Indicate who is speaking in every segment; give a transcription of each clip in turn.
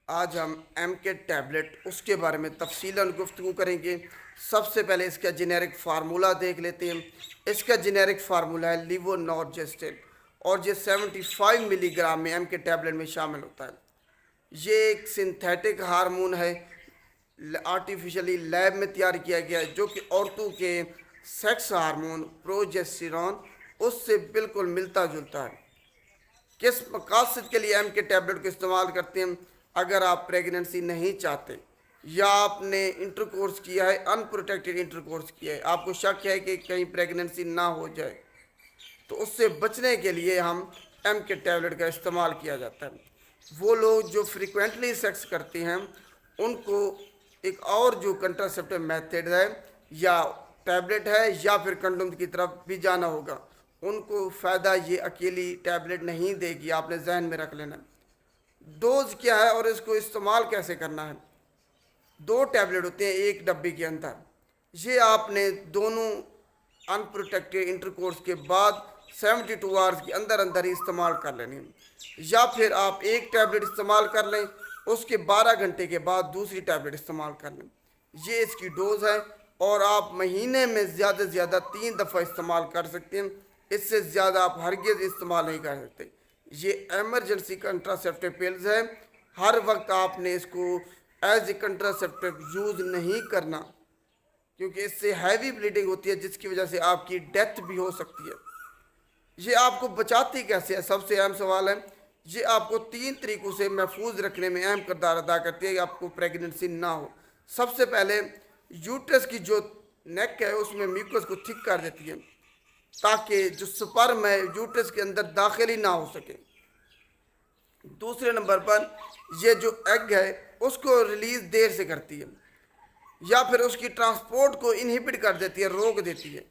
Speaker 1: آج ہم ایم کے ٹیبلٹ اس کے بارے میں تفصیلاً گفتگو کریں گے۔ سب سے پہلے اس کا جنیرک فارمولا دیکھ لیتے ہیں۔ اس کا جنیرک فارمولا ہے لیوو نورجسٹن، اور یہ 75 ملی گرام میں ایم کے ٹیبلٹ میں شامل ہوتا ہے۔ یہ ایک سنتھیٹک ہارمون ہے، آرٹیفیشلی لیب میں تیار کیا گیا ہے، جو کہ عورتوں کے سیکس ہارمون پروجیسٹیرون اس سے بالکل ملتا جلتا ہے۔ کس مقاصد کے لیے ایم کے ٹیبلٹ کو استعمال کرتے ہیں؟ اگر آپ پریگننسی نہیں چاہتے یا آپ نے انٹرکورس کیا ہے، ان پروٹیکٹڈ انٹرکورس کیا ہے، آپ کو شک ہے کہ کہیں پریگننسی نہ ہو جائے، تو اس سے بچنے کے لیے ہم ایم کے ٹیبلٹ کا استعمال کیا جاتا ہے۔ وہ لوگ جو فریکوینٹلی سیکس کرتے ہیں ان کو ایک اور جو کنٹراسیپٹیو میتھڈ ہے، یا ٹیبلٹ ہے یا پھر کنڈوم کی طرف بھی جانا ہوگا، ان کو فائدہ یہ اکیلی ٹیبلٹ نہیں دے گی، آپ نے ذہن میں رکھ لینا۔ ڈوز کیا ہے اور اس کو استعمال کیسے کرنا ہے؟ 2 ٹیبلٹ ہوتے ہیں ایک ڈبے کے اندر، یہ آپ نے دونوں ان پروٹیکٹڈ انٹرکورس کے بعد 72 آورس کے اندر اندر ہی استعمال کر لینی، یا پھر آپ ایک ٹیبلٹ استعمال کر لیں، اس کے 12 گھنٹے کے بعد دوسری ٹیبلٹ استعمال کر لیں۔ یہ اس کی ڈوز ہے، اور آپ مہینے میں زیادہ سے زیادہ 3 دفعہ استعمال کر سکتے ہیں، اس سے زیادہ آپ ہرگز استعمال نہیں کر سکتے۔ یہ ایمرجنسی کنٹراسیپٹیو پلز ہے، ہر وقت آپ نے اس کو ایز اے کنٹراسیپٹیو یوز نہیں کرنا، کیونکہ اس سے ہیوی بلیڈنگ ہوتی ہے، جس کی وجہ سے آپ کی ڈیتھ بھی ہو سکتی ہے۔ یہ آپ کو بچاتی کیسے ہے؟ سب سے اہم سوال ہے۔ یہ آپ کو 3 طریقوں سے محفوظ رکھنے میں اہم کردار ادا کرتی ہے کہ آپ کو پریگننسی نہ ہو۔ سب سے پہلے یوٹرس کی جو نیک ہے اس میں میوکس کو تھک کر دیتی ہے، تاکہ جو سپرم ہے یوٹرس کے اندر داخل ہی نہ ہو سکے۔ دوسرے نمبر پر یہ جو ایگ ہے اس کو ریلیز دیر سے کرتی ہے، یا پھر اس کی ٹرانسپورٹ کو انہیبٹ کر دیتی ہے، روک دیتی ہے۔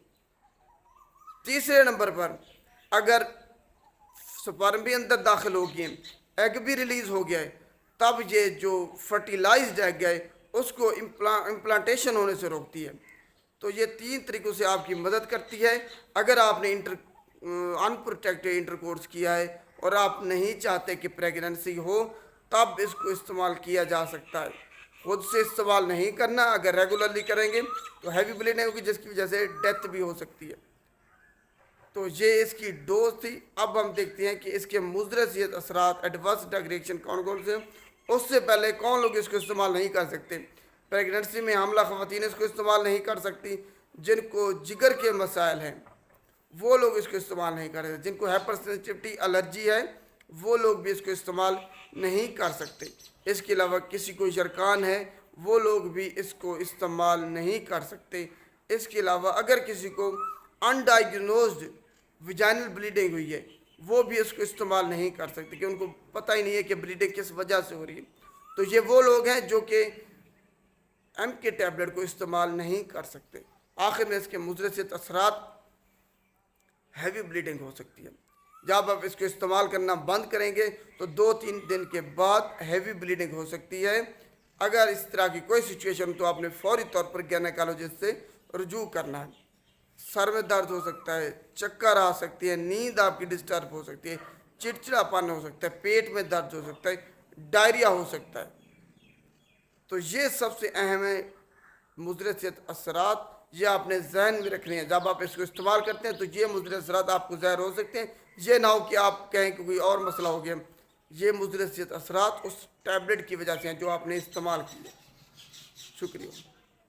Speaker 1: تیسرے نمبر پر اگر سپرم بھی اندر داخل ہو گئے، ایگ بھی ریلیز ہو گیا ہے، تب یہ جو فرٹیلائزڈ ایگ ہے اس کو امپلانٹیشن ہونے سے روکتی ہے۔ تو یہ 3 طریقوں سے آپ کی مدد کرتی ہے۔ اگر آپ نے ان پروٹیکٹڈ انٹرکورس کیا ہے اور آپ نہیں چاہتے کہ پریگننسی ہو، تب اس کو استعمال کیا جا سکتا ہے۔ خود سے استعمال نہیں کرنا، اگر ریگولرلی کریں گے تو ہیوی بلیڈنگ ہوگی، جس کی وجہ سے ڈیتھ بھی ہو سکتی ہے۔ تو یہ اس کی ڈوز تھی۔ اب ہم دیکھتے ہیں کہ اس کے مضر صحت اثرات، ایڈورس ڈرگ ریئیکشن کون کون سے ہیں۔ اس سے پہلے کون لوگ اس کو استعمال نہیں کر سکتے؟ پریگننسی میں حاملہ خواتین اس کو استعمال نہیں کر سکتی، جن کو جگر کے مسائل ہیں وہ لوگ اس کو استعمال نہیں کر سکتے، جن کو ہائپر سینسٹیوٹی الرجی ہے وہ لوگ بھی اس کو استعمال نہیں کر سکتے۔ اس کے علاوہ کسی کو یرقان ہے وہ لوگ بھی اس کو استعمال نہیں کر سکتے۔ اس کے علاوہ اگر کسی کو انڈائیگنوزڈ ویجائنل بلیڈنگ ہوئی ہے وہ بھی اس کو استعمال نہیں کر سکتے، کہ ان کو پتہ ہی نہیں ہے کہ بلیڈنگ کس وجہ سے ہو رہی ہے۔ تو یہ وہ لوگ ہیں جو کہ ایم کے ٹیبلٹ کو استعمال نہیں کر سکتے۔ آخر میں اس کے مضر صحت اثرات، ہیوی بلیڈنگ ہو سکتی ہے۔ جب آپ اس کو استعمال کرنا بند کریں گے تو 2-3 دن کے بعد ہیوی بلیڈنگ ہو سکتی ہے۔ اگر اس طرح کی کوئی سچویشن تو آپ نے فوری طور پر گینیکالوجسٹ سے رجوع کرنا ہے۔ سر میں درد ہو سکتا ہے، چکر آ سکتی ہے، نیند آپ کی ڈسٹرب ہو سکتی ہے، چڑچڑاپن ہو سکتا ہے، پیٹ میں درد ہو سکتا ہے، ڈائریا ہو سکتا ہے۔ تو یہ سب سے اہم ہے مضر صحت اثرات، یہ آپ نے ذہن میں رکھنے ہیں۔ جب آپ اس کو استعمال کرتے ہیں تو یہ مضر اثرات آپ کو ظاہر ہو سکتے ہیں۔ یہ نہ ہو کہ آپ کہیں کہ کوئی اور مسئلہ ہو گیا۔ یہ مضر صحت اثرات اس ٹیبلٹ کی وجہ سے ہیں جو آپ نے استعمال کیے۔ شکریہ۔